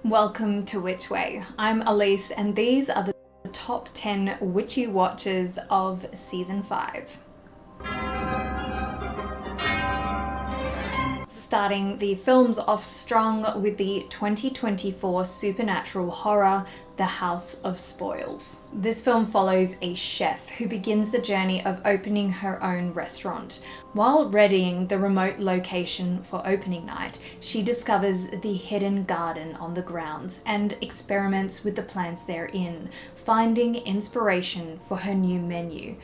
Welcome to Witch Way. I'm Elise and these are the top 10 witchy watches of season 5. Starting the films off strong with the 2024 supernatural horror, The House of Spoils. This film follows a chef who begins the journey of opening her own restaurant. While readying the remote location for opening night, she discovers the hidden garden on the grounds and experiments with the plants therein, finding inspiration for her new menu.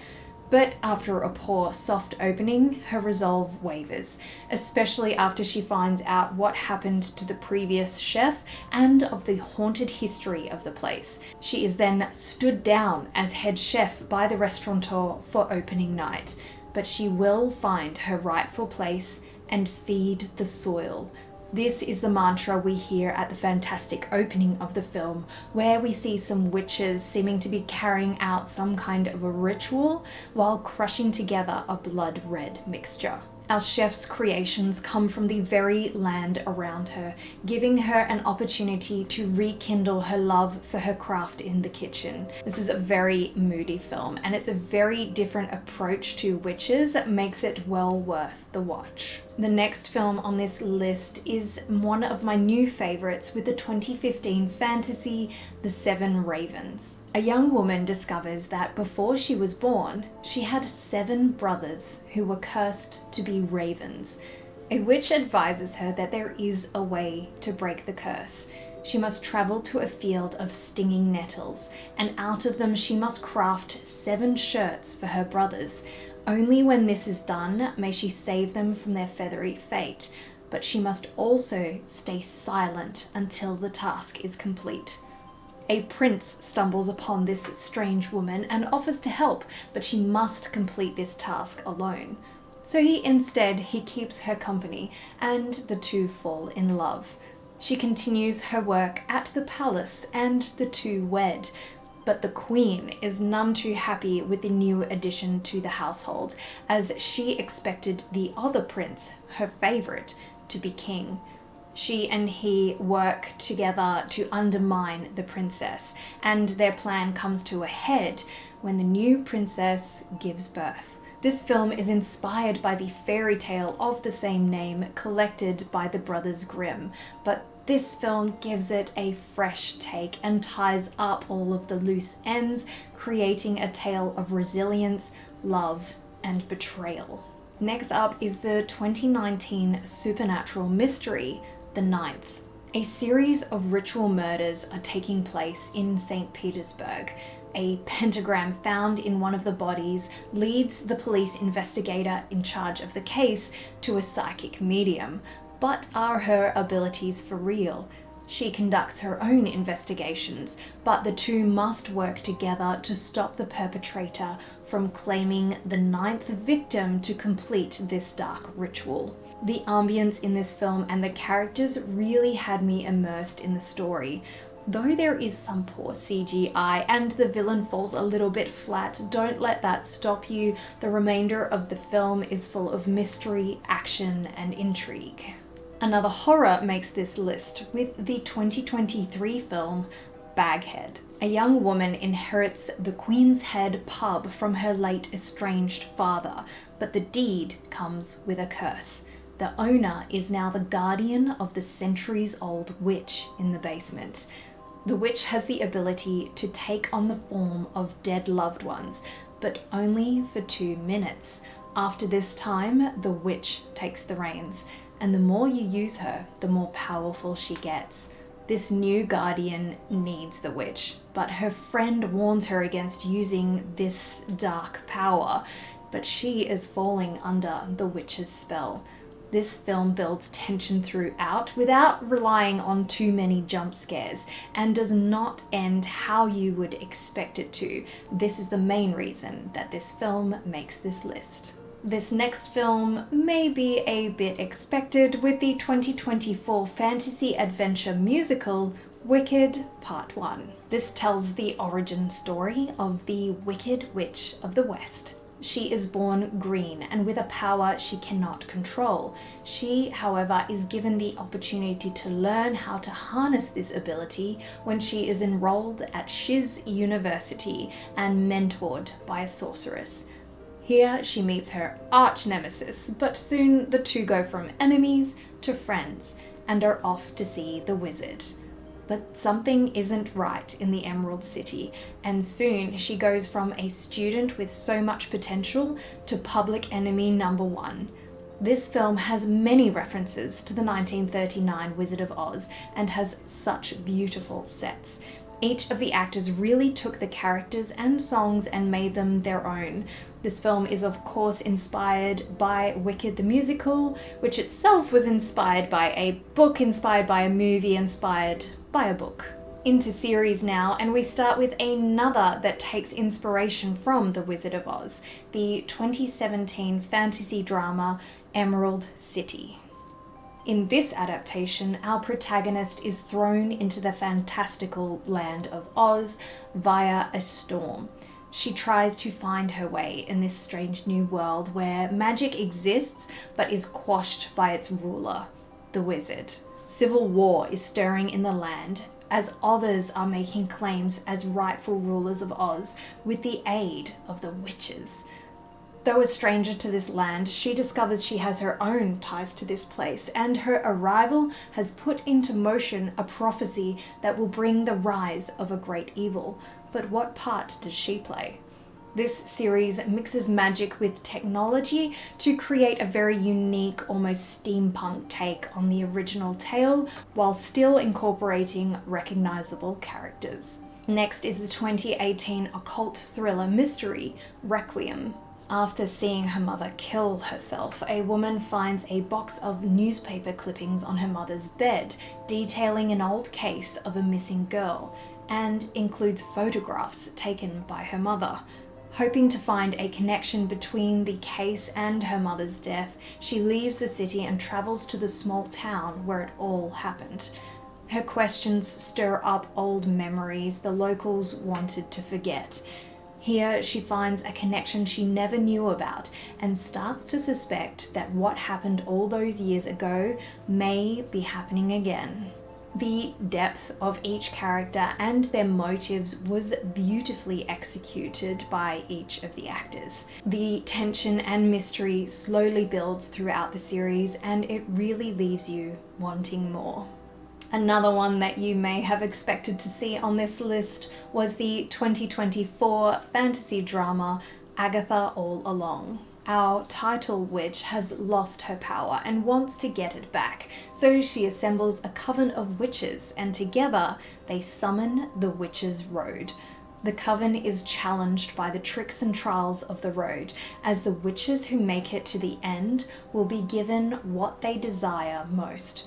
But after a poor, soft opening, her resolve wavers, especially after she finds out what happened to the previous chef and of the haunted history of the place. She is then stood down as head chef by the restaurateur for opening night, but she will find her rightful place and feed the soil. This is the mantra we hear at the fantastic opening of the film, where we see some witches seeming to be carrying out some kind of a ritual while crushing together a blood red mixture. Our chef's creations come from the very land around her, giving her an opportunity to rekindle her love for her craft in the kitchen. This is a very moody film, and it's a very different approach to witches that makes it well worth the watch. The next film on this list is one of my new favorites with the 2015 fantasy The Seven Ravens. A young woman discovers that before she was born, she had 7 brothers who were cursed to be ravens. A witch advises her that there is a way to break the curse. She must travel to a field of stinging nettles, and out of them she must craft 7 shirts for her brothers. Only when this is done may she save them from their feathery fate, but she must also stay silent until the task is complete. A prince stumbles upon this strange woman and offers to help, but she must complete this task alone. So he keeps her company, and the two fall in love. She continues her work at the palace, and the two wed. But the queen is none too happy with the new addition to the household, as she expected the other prince, her favorite, to be king. She and he work together to undermine the princess, and their plan comes to a head when the new princess gives birth. This film is inspired by the fairy tale of the same name collected by the Brothers Grimm, but this film gives it a fresh take and ties up all of the loose ends, creating a tale of resilience, love, and betrayal. Next up is the 2019 supernatural mystery, The Ninth. A series of ritual murders are taking place in St. Petersburg. A pentagram found in one of the bodies leads the police investigator in charge of the case to a psychic medium. But are her abilities for real? She conducts her own investigations, but the two must work together to stop the perpetrator from claiming the 9th victim to complete this dark ritual. The ambience in this film and the characters really had me immersed in the story. Though there is some poor CGI and the villain falls a little bit flat, don't let that stop you. The remainder of the film is full of mystery, action, and intrigue. Another horror makes this list with the 2023 film Baghead. A young woman inherits the Queen's Head pub from her late estranged father, but the deed comes with a curse. The owner is now the guardian of the centuries-old witch in the basement. The witch has the ability to take on the form of dead loved ones, but only for 2 minutes. After this time, the witch takes the reins, and the more you use her, the more powerful she gets. This new guardian needs the witch, but her friend warns her against using this dark power, but she is falling under the witch's spell. This film builds tension throughout without relying on too many jump scares, and does not end how you would expect it to. This is the main reason that this film makes this list. This next film may be a bit expected with the 2024 fantasy adventure musical Wicked Part 1. This tells the origin story of the Wicked Witch of the West. She is born green and with a power she cannot control. She, however, is given the opportunity to learn how to harness this ability when she is enrolled at Shiz University and mentored by a sorceress. Here she meets her arch nemesis, but soon the two go from enemies to friends and are off to see the wizard. But something isn't right in the Emerald City, and soon she goes from a student with so much potential to public enemy number one. This film has many references to the 1939 Wizard of Oz and has such beautiful sets. Each of the actors really took the characters and songs and made them their own. This film is of course inspired by Wicked the musical, which itself was inspired by a book, inspired by a movie, inspired by a book. Into series now, and we start with another that takes inspiration from The Wizard of Oz, the 2017 fantasy drama Emerald City. In this adaptation, our protagonist is thrown into the fantastical land of Oz via a storm. She tries to find her way in this strange new world where magic exists but is quashed by its ruler, the wizard. Civil war is stirring in the land as others are making claims as rightful rulers of Oz with the aid of the witches. Though a stranger to this land, she discovers she has her own ties to this place, and her arrival has put into motion a prophecy that will bring the rise of a great evil. But what part does she play? This series mixes magic with technology to create a very unique, almost steampunk take on the original tale, while still incorporating recognizable characters. Next is the 2018 occult thriller mystery, Requiem. After seeing her mother kill herself, a woman finds a box of newspaper clippings on her mother's bed, detailing an old case of a missing girl, and includes photographs taken by her mother. Hoping to find a connection between the case and her mother's death, she leaves the city and travels to the small town where it all happened. Her questions stir up old memories the locals wanted to forget. Here she finds a connection she never knew about and starts to suspect that what happened all those years ago may be happening again. The depth of each character and their motives was beautifully executed by each of the actors. The tension and mystery slowly builds throughout the series, and it really leaves you wanting more. Another one that you may have expected to see on this list was the 2024 fantasy drama Agatha All Along. Our title witch has lost her power and wants to get it back, so she assembles a coven of witches, and together they summon the Witch's Road. The coven is challenged by the tricks and trials of the road, as the witches who make it to the end will be given what they desire most.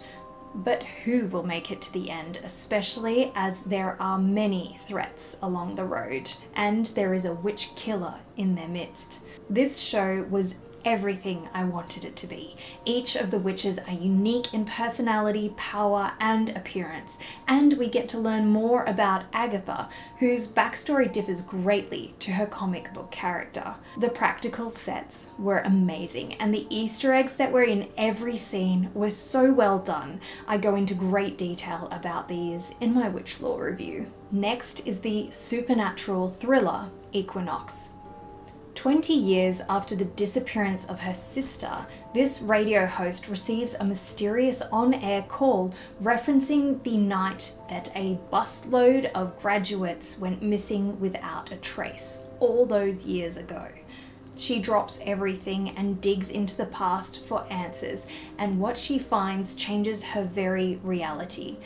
But who will make it to the end, especially as there are many threats along the road, and there is a witch killer in their midst? This show was everything I wanted it to be. Each of the witches are unique in personality, power, and appearance, and we get to learn more about Agatha, whose backstory differs greatly to her comic book character. The practical sets were amazing, and the Easter eggs that were in every scene were so well done. I go into great detail about these in my Witch Lore review. Next is the supernatural thriller Equinox. 20 years after the disappearance of her sister, this radio host receives a mysterious on-air call referencing the night that a busload of graduates went missing without a trace, all those years ago. She drops everything and digs into the past for answers, and what she finds changes her very reality.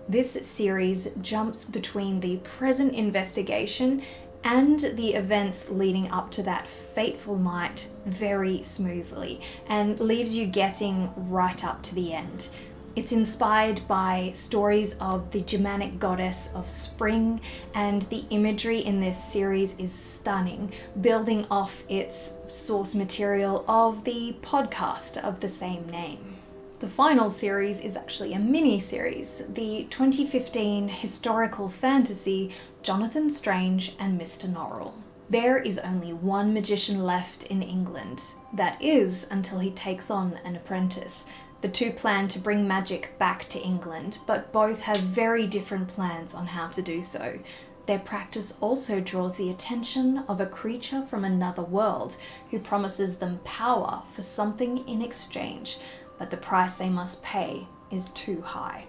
This series jumps between the present investigation and the events leading up to that fateful night very smoothly, and leaves you guessing right up to the end. It's inspired by stories of the Germanic goddess of spring, and the imagery in this series is stunning, building off its source material of the podcast of the same name. The final series is actually a mini-series, the 2015 historical fantasy Jonathan Strange and Mr. Norrell. There is only one magician left in England. That is, until he takes on an apprentice. The two plan to bring magic back to England, but both have very different plans on how to do so. Their practice also draws the attention of a creature from another world who promises them power for something in exchange, but the price they must pay is too high.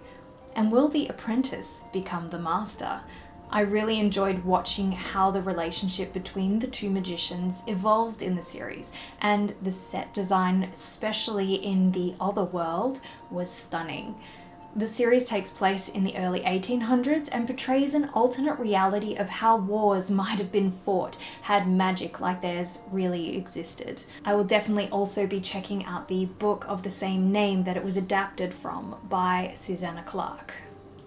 And will the apprentice become the master? I really enjoyed watching how the relationship between the two magicians evolved in the series, and the set design, especially in the other world, was stunning. The series takes place in the early 1800s and portrays an alternate reality of how wars might have been fought had magic like theirs really existed. I will definitely also be checking out the book of the same name that it was adapted from by Susanna Clarke.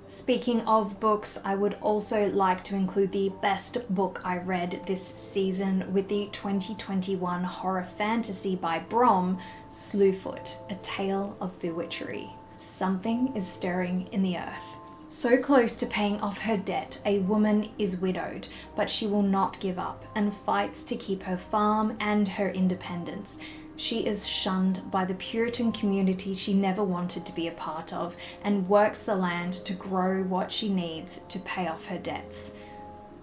Speaking of books, I would also like to include the best book I read this season with the 2021 horror fantasy by Brom, Slewfoot, A Tale of Bewitchery. Something is stirring in the earth. So close to paying off her debt, a woman is widowed, but she will not give up and fights to keep her farm and her independence. She is shunned by the Puritan community she never wanted to be a part of and works the land to grow what she needs to pay off her debts.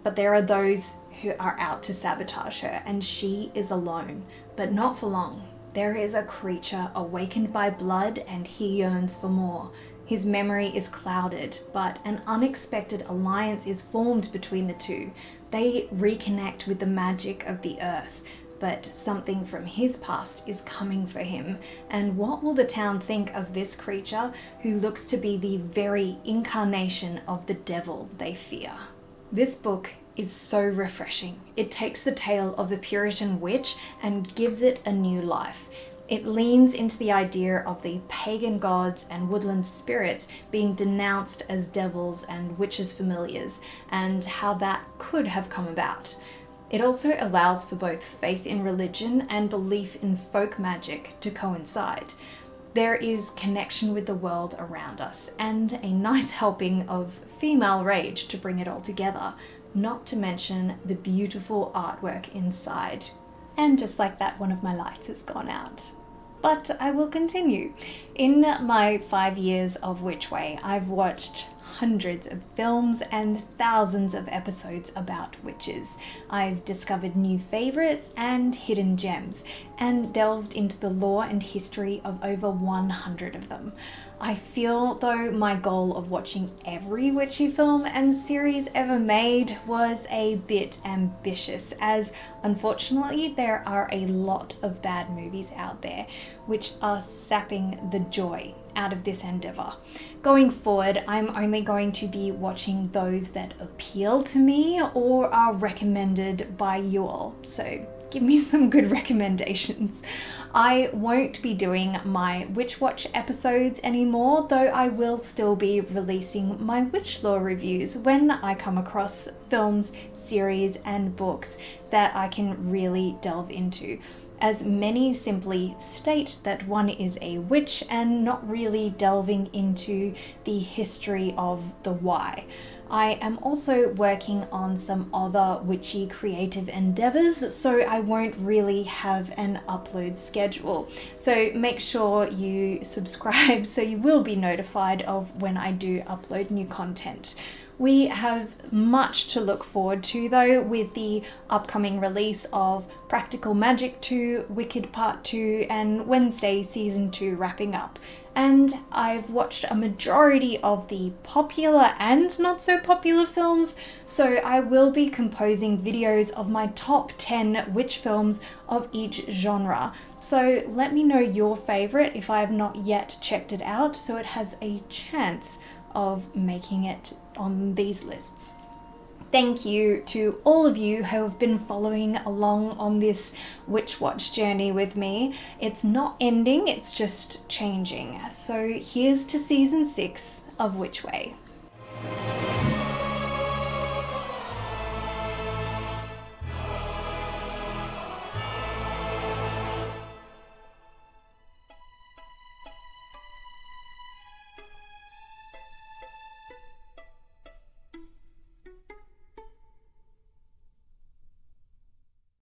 But there are those who are out to sabotage her, and she is alone, but not for long. There is a creature awakened by blood, and he yearns for more. His memory is clouded, but an unexpected alliance is formed between the two. They reconnect with the magic of the earth, but something from his past is coming for him. And what will the town think of this creature who looks to be the very incarnation of the devil they fear? This book is so refreshing. It takes the tale of the Puritan witch and gives it a new life. It leans into the idea of the pagan gods and woodland spirits being denounced as devils and witches' familiars, and how that could have come about. It also allows for both faith in religion and belief in folk magic to coincide. There is connection with the world around us, and a nice helping of female rage to bring it all together, not to mention the beautiful artwork inside. And just like that, one of my lights has gone out. But I will continue. In my 5 years of Witchway, I've watched hundreds of films and thousands of episodes about witches. I've discovered new favourites and hidden gems, and delved into the lore and history of over 100 of them. I feel though my goal of watching every witchy film and series ever made was a bit ambitious, as unfortunately there are a lot of bad movies out there which are sapping the joy out of this endeavour. Going forward, I'm only going to be watching those that appeal to me or are recommended by you all. So give me some good recommendations. I won't be doing my Witch Watch episodes anymore, though I will still be releasing my Witch Lore reviews when I come across films, series, and books that I can really delve into, as many simply state that one is a witch and not really delving into the history of the why. I am also working on some other witchy creative endeavors, so I won't really have an upload schedule. So make sure you subscribe so you will be notified of when I do upload new content. We have much to look forward to though, with the upcoming release of Practical Magic 2, Wicked Part 2, and Wednesday Season 2 wrapping up. And I've watched a majority of the popular and not so popular films, so I will be composing videos of my top 10 witch films of each genre. So let me know your favourite if I have not yet checked it out, so it has a chance of making it on these lists. Thank you to all of you who have been following along on this Witch Watch journey with me. It's not ending, it's just changing. So here's to season 6 of Witchway.